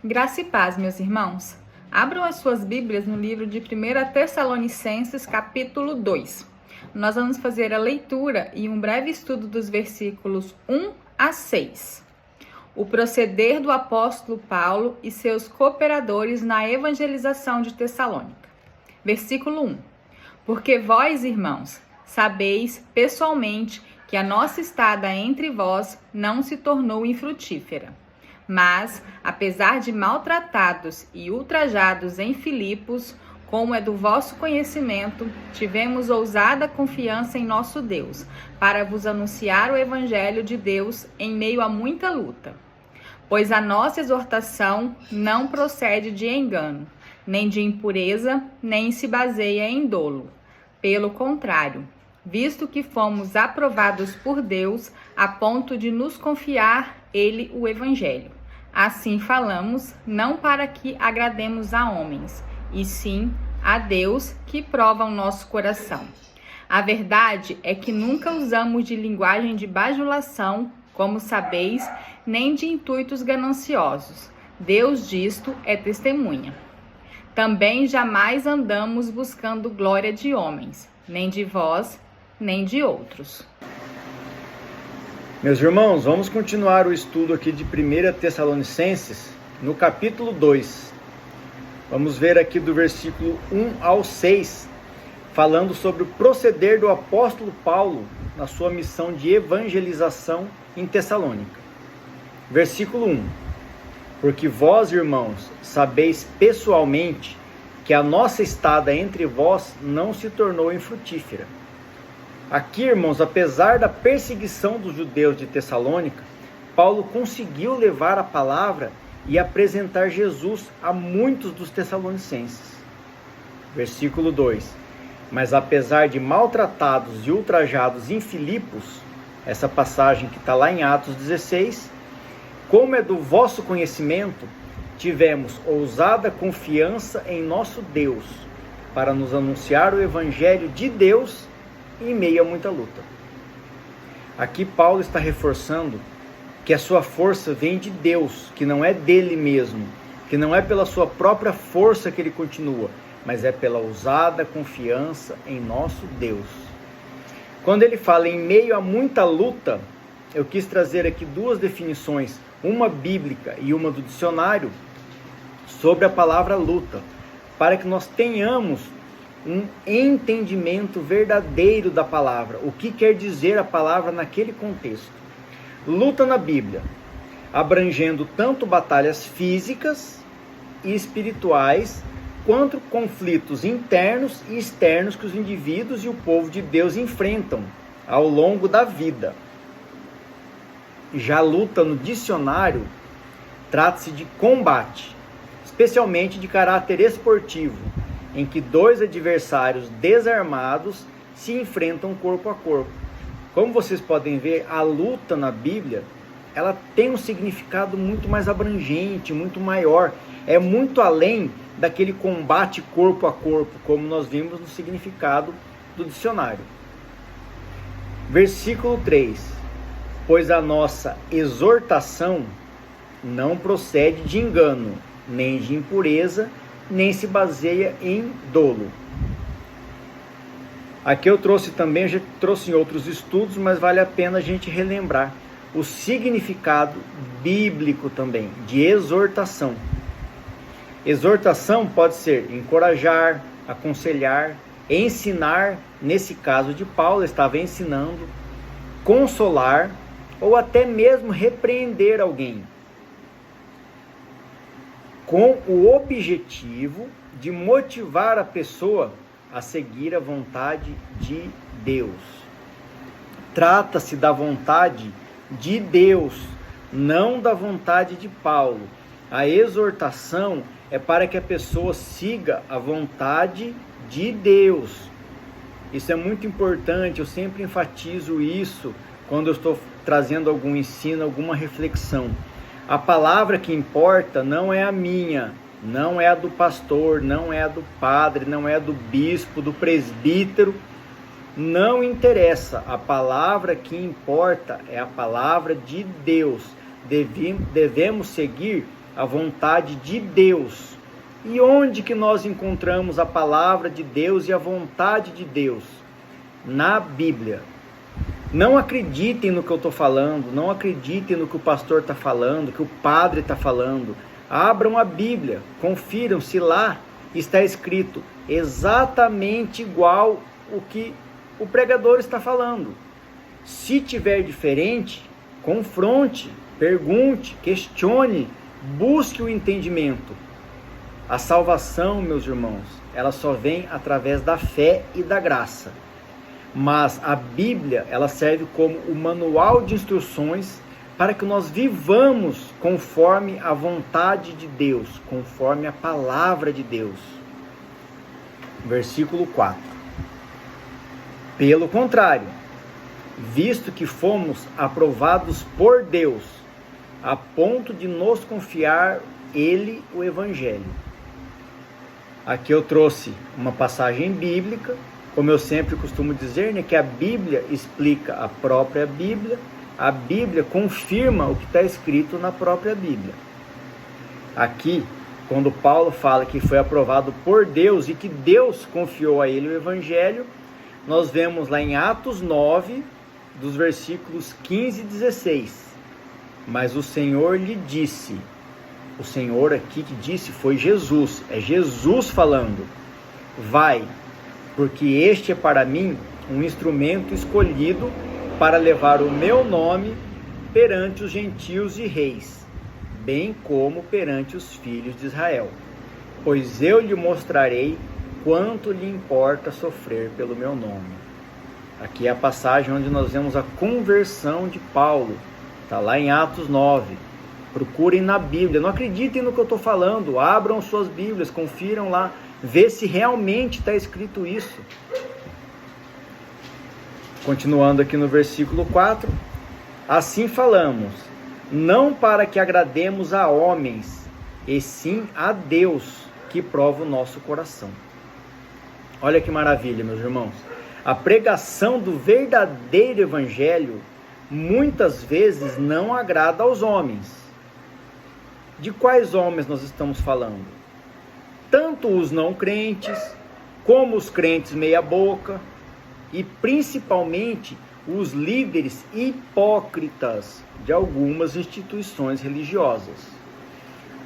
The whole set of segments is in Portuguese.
Graça e paz, meus irmãos. Abram as suas Bíblias no livro de 1 Tessalonicenses, capítulo 2. Nós vamos fazer a leitura e um breve estudo dos versículos 1 a 6. O proceder do apóstolo Paulo e seus cooperadores na evangelização de Tessalônica. Versículo 1. Porque vós, irmãos, sabeis pessoalmente que a nossa estada entre vós não se tornou infrutífera. Mas, apesar de maltratados e ultrajados em Filipos, como é do vosso conhecimento, tivemos ousada confiança em nosso Deus, para vos anunciar o Evangelho de Deus em meio a muita luta. Pois a nossa exortação não procede de engano, nem de impureza, nem se baseia em dolo. Pelo contrário, visto que fomos aprovados por Deus a ponto de nos confiar Ele o Evangelho. Assim falamos, não para que agrademos a homens, e sim a Deus que prova o nosso coração. A verdade é que nunca usamos de linguagem de bajulação, como sabeis, nem de intuitos gananciosos. Deus disto é testemunha. Também jamais andamos buscando glória de homens, nem de vós, nem de outros. Meus irmãos, vamos continuar o estudo aqui de 1 Tessalonicenses, no capítulo 2. Vamos ver aqui do versículo 1 ao 6, falando sobre o proceder do apóstolo Paulo na sua missão de evangelização em Tessalônica. Versículo 1. Porque vós, irmãos, sabeis pessoalmente que a nossa estada entre vós não se tornou infrutífera. Aqui, irmãos, apesar da perseguição dos judeus de Tessalônica, Paulo conseguiu levar a palavra e apresentar Jesus a muitos dos tessalonicenses. Versículo 2. Mas apesar de maltratados e ultrajados em Filipos, essa passagem que está lá em Atos 16, como é do vosso conhecimento, tivemos ousada confiança em nosso Deus, para nos anunciar o Evangelho de Deus em meio a muita luta. Aqui Paulo está reforçando que a sua força vem de Deus, que não é dele mesmo, que não é pela sua própria força que ele continua, mas é pela ousada confiança em nosso Deus. Quando ele fala em meio a muita luta, eu quis trazer aqui duas definições, uma bíblica e uma do dicionário, sobre a palavra luta, para que nós tenhamos um entendimento verdadeiro da palavra, o que quer dizer a palavra naquele contexto. Luta na Bíblia, abrangendo tanto batalhas físicas e espirituais, quanto conflitos internos e externos que os indivíduos e o povo de Deus enfrentam ao longo da vida. Já luta no dicionário trata-se de combate, especialmente de caráter esportivo, em que dois adversários desarmados se enfrentam corpo a corpo. Como vocês podem ver, a luta na Bíblia, ela tem um significado muito mais abrangente, muito maior. É muito além daquele combate corpo a corpo, como nós vimos no significado do dicionário. Versículo 3. Pois a nossa exortação não procede de engano, nem de impureza, nem se baseia em dolo. Aqui eu trouxe também, eu já trouxe em outros estudos, mas vale a pena a gente relembrar o significado bíblico também, de exortação. Exortação pode ser encorajar, aconselhar, ensinar, nesse caso de Paulo, estava ensinando, consolar, ou até mesmo repreender alguém, com o objetivo de motivar a pessoa a seguir a vontade de Deus. Trata-se da vontade de Deus, não da vontade de Paulo. A exortação é para que a pessoa siga a vontade de Deus. Isso é muito importante, eu sempre enfatizo isso quando eu estou trazendo algum ensino, alguma reflexão. A palavra que importa não é a minha, não é a do pastor, não é a do padre, não é a do bispo, do presbítero. Não interessa. A palavra que importa é a palavra de Deus. Devemos seguir a vontade de Deus. E onde que nós encontramos a palavra de Deus e a vontade de Deus? Na Bíblia. Não acreditem no que eu estou falando, não acreditem no que o pastor está falando, que o padre está falando. Abram a Bíblia, confiram se lá está escrito exatamente igual o que o pregador está falando. Se tiver diferente, confronte, pergunte, questione, busque o entendimento. A salvação, meus irmãos, ela só vem através da fé e da graça. Mas a Bíblia, ela serve como o manual de instruções para que nós vivamos conforme a vontade de Deus, conforme a palavra de Deus. Versículo 4. Pelo contrário, visto que fomos aprovados por Deus, a ponto de nos confiar Ele o Evangelho. Aqui eu trouxe uma passagem bíblica, como eu sempre costumo dizer, né, que a Bíblia explica a própria Bíblia, a Bíblia confirma o que está escrito na própria Bíblia. Aqui, quando Paulo fala que foi aprovado por Deus e que Deus confiou a ele o Evangelho, nós vemos lá em Atos 9, dos versículos 15 e 16. Mas o Senhor lhe disse, o Senhor aqui que disse foi Jesus, é Jesus falando, vai, porque este é para mim um instrumento escolhido para levar o meu nome perante os gentios e reis, bem como perante os filhos de Israel. Pois eu lhe mostrarei quanto lhe importa sofrer pelo meu nome. Aqui é a passagem onde nós vemos a conversão de Paulo, está lá em Atos 9. Procurem na Bíblia, não acreditem no que eu estou falando, abram suas Bíblias, confiram lá, vê se realmente está escrito isso. Continuando aqui no versículo 4, assim falamos, não para que agrademos a homens, e sim a Deus, que prova o nosso coração. Olha que maravilha, meus irmãos. A pregação do verdadeiro evangelho muitas vezes não agrada aos homens. De quais homens nós estamos falando? Tanto os não crentes, como os crentes meia boca, e principalmente os líderes hipócritas de algumas instituições religiosas.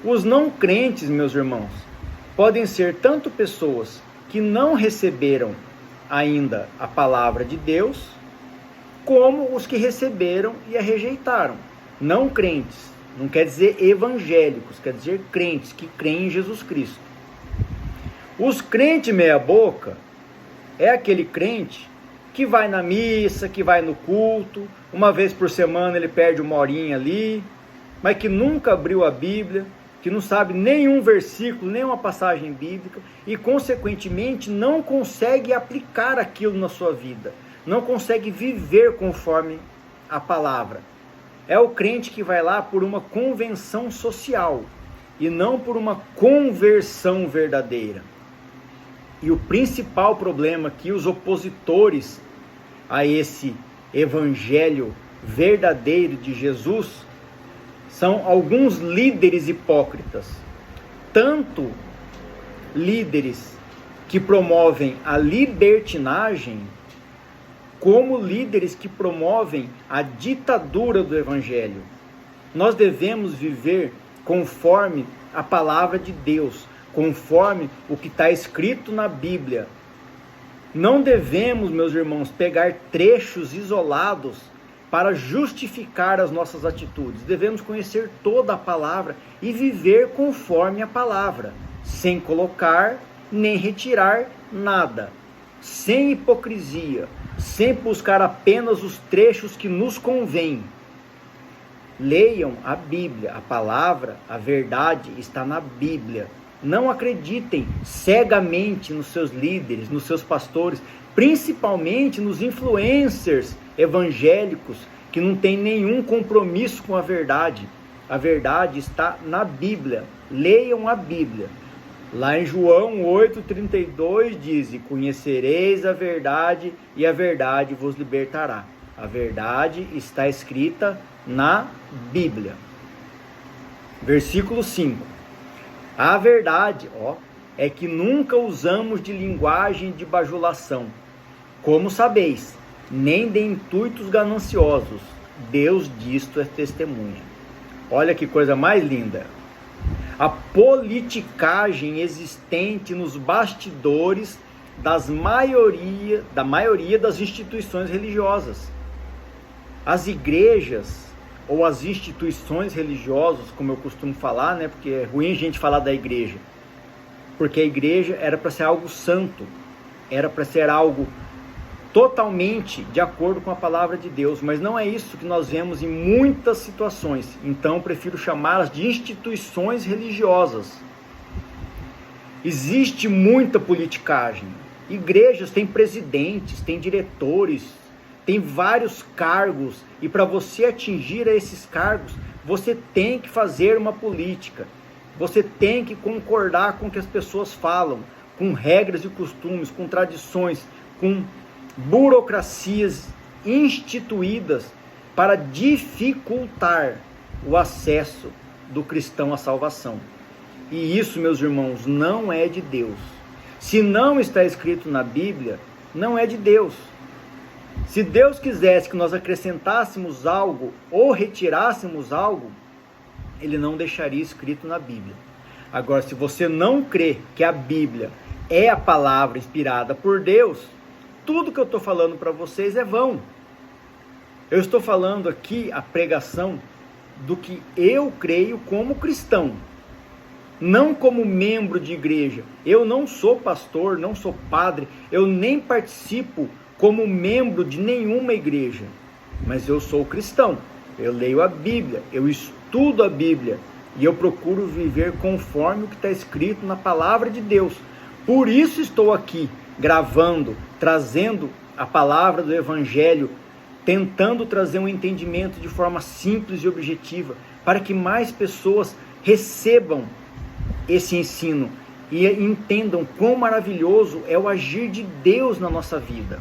Os não crentes, meus irmãos, podem ser tanto pessoas que não receberam ainda a palavra de Deus, como os que receberam e a rejeitaram. Não crentes, não quer dizer evangélicos, quer dizer crentes, que creem em Jesus Cristo. Os crentes meia boca é aquele crente que vai na missa, que vai no culto, uma vez por semana ele perde uma horinha ali, mas que nunca abriu a Bíblia, que não sabe nenhum versículo, nenhuma passagem bíblica e, consequentemente, não consegue aplicar aquilo na sua vida, não consegue viver conforme a palavra. É o crente que vai lá por uma convenção social e não por uma conversão verdadeira. E o principal problema que os opositores a esse evangelho verdadeiro de Jesus são alguns líderes hipócritas, tanto líderes que promovem a libertinagem, como líderes que promovem a ditadura do evangelho. Nós devemos viver conforme a palavra de Deus, conforme o que está escrito na Bíblia. Não devemos, meus irmãos, pegar trechos isolados para justificar as nossas atitudes. Devemos conhecer toda a palavra e viver conforme a palavra, sem colocar nem retirar nada, sem hipocrisia, sem buscar apenas os trechos que nos convêm. Leiam a Bíblia, a palavra, a verdade está na Bíblia. Não acreditem cegamente nos seus líderes, nos seus pastores, principalmente nos influencers evangélicos que não têm nenhum compromisso com a verdade. A verdade está na Bíblia. Leiam a Bíblia. Lá em João 8,32 diz: conhecereis a verdade e a verdade vos libertará. A verdade está escrita na Bíblia. Versículo 5. A verdade, é que nunca usamos de linguagem de bajulação, como sabeis, nem de intuitos gananciosos. Deus disto é testemunha. Olha que coisa mais linda. A politicagem existente nos bastidores da maioria das instituições religiosas. As igrejas ou as instituições religiosas, como eu costumo falar, né? Porque é ruim a gente falar da igreja, porque a igreja era para ser algo santo, era para ser algo totalmente de acordo com a palavra de Deus, mas não é isso que nós vemos em muitas situações. Então eu prefiro chamá-las de instituições religiosas. Existe muita politicagem. Igrejas têm presidentes, têm diretores, tem vários cargos, e para você atingir esses cargos, você tem que fazer uma política, você tem que concordar com o que as pessoas falam, com regras e costumes, com tradições, com burocracias instituídas para dificultar o acesso do cristão à salvação. E isso, meus irmãos, não é de Deus. Se não está escrito na Bíblia, não é de Deus. Se Deus quisesse que nós acrescentássemos algo ou retirássemos algo, Ele não deixaria escrito na Bíblia. Agora, se você não crê que a Bíblia é a palavra inspirada por Deus, tudo que eu estou falando para vocês é vão. Eu estou falando aqui a pregação do que eu creio como cristão, não como membro de igreja. Eu não sou pastor, não sou padre, eu nem participo como membro de nenhuma igreja, mas eu sou cristão, eu leio a Bíblia, eu estudo a Bíblia, e eu procuro viver conforme o que está escrito na palavra de Deus. Por isso estou aqui, gravando, trazendo a palavra do Evangelho, tentando trazer um entendimento de forma simples e objetiva, para que mais pessoas recebam esse ensino, e entendam quão maravilhoso é o agir de Deus na nossa vida.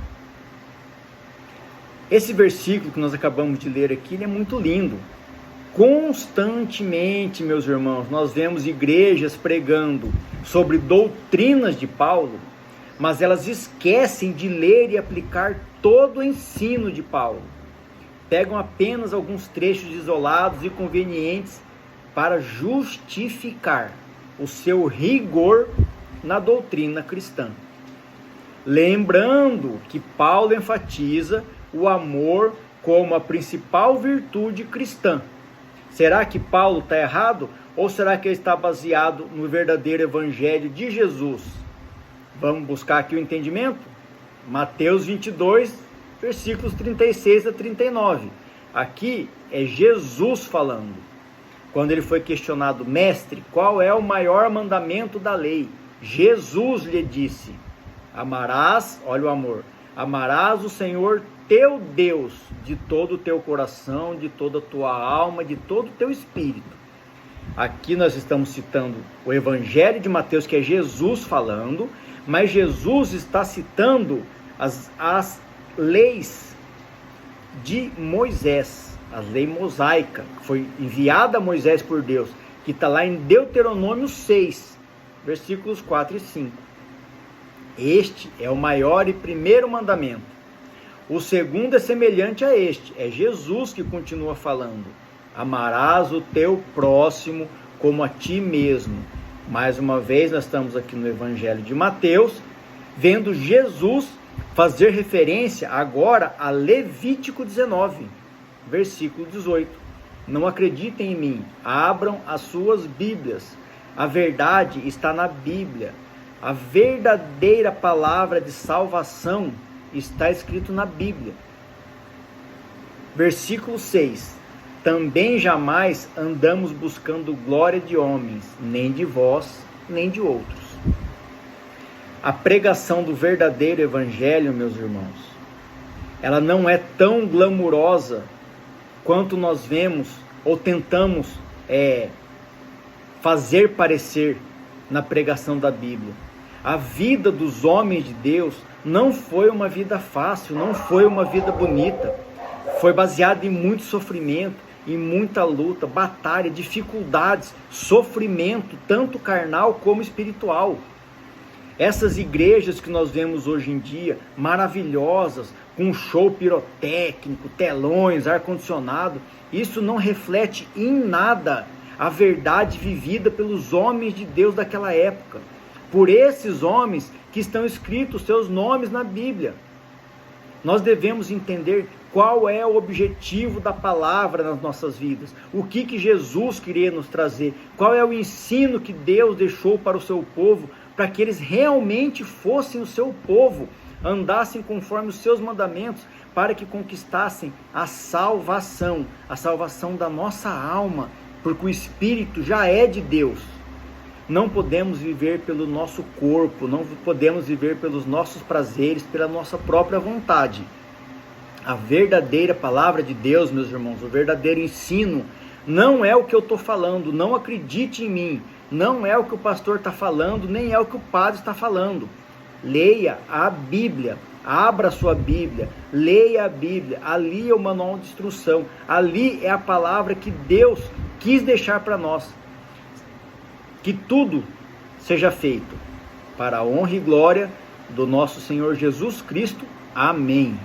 Esse versículo que nós acabamos de ler aqui, ele é muito lindo. Constantemente, meus irmãos, nós vemos igrejas pregando sobre doutrinas de Paulo, mas elas esquecem de ler e aplicar todo o ensino de Paulo. Pegam apenas alguns trechos isolados e convenientes para justificar o seu rigor na doutrina cristã. Lembrando que Paulo enfatiza o amor como a principal virtude cristã. Será que Paulo está errado? Ou será que ele está baseado no verdadeiro evangelho de Jesus? Vamos buscar aqui o entendimento? Mateus 22, versículos 36 a 39. Aqui é Jesus falando. Quando ele foi questionado: mestre, qual é o maior mandamento da lei? Jesus lhe disse: amarás, olha o amor, amarás o Senhor teu Deus de todo o teu coração, de toda a tua alma, de todo o teu espírito. Aqui nós estamos citando o Evangelho de Mateus, que é Jesus falando, mas Jesus está citando as leis de Moisés, a lei mosaica, que foi enviada a Moisés por Deus, que está lá em Deuteronômio 6, versículos 4 e 5. Este é o maior e primeiro mandamento. O segundo é semelhante a este, é Jesus que continua falando: amarás o teu próximo como a ti mesmo. Mais uma vez, nós estamos aqui no Evangelho de Mateus, vendo Jesus fazer referência agora a Levítico 19, versículo 18. Não acreditem em mim, abram as suas Bíblias. A verdade está na Bíblia. A verdadeira palavra de salvação está escrito na Bíblia. Versículo 6. Também jamais andamos buscando glória de homens, nem de vós, nem de outros. A pregação do verdadeiro evangelho, meus irmãos, ela não é tão glamurosa quanto nós vemos ou tentamos fazer parecer na pregação da Bíblia. A vida dos homens de Deus não foi uma vida fácil, não foi uma vida bonita. Foi baseada em muito sofrimento, em muita luta, batalha, dificuldades, sofrimento, tanto carnal como espiritual. Essas igrejas que nós vemos hoje em dia, maravilhosas, com show pirotécnico, telões, ar-condicionado, isso não reflete em nada a verdade vivida pelos homens de Deus daquela época. Por esses homens que estão escritos seus nomes na Bíblia. Nós devemos entender qual é o objetivo da palavra nas nossas vidas, o que Jesus queria nos trazer, qual é o ensino que Deus deixou para o seu povo, para que eles realmente fossem o seu povo, andassem conforme os seus mandamentos, para que conquistassem a salvação da nossa alma, porque o Espírito já é de Deus. Não podemos viver pelo nosso corpo, não podemos viver pelos nossos prazeres, pela nossa própria vontade. A verdadeira palavra de Deus, meus irmãos, o verdadeiro ensino, não é o que eu estou falando, não acredite em mim, não é o que o pastor está falando, nem é o que o padre está falando. Leia a Bíblia, abra a sua Bíblia, leia a Bíblia, ali é o manual de instrução, ali é a palavra que Deus quis deixar para nós. Que tudo seja feito para a honra e glória do nosso Senhor Jesus Cristo. Amém.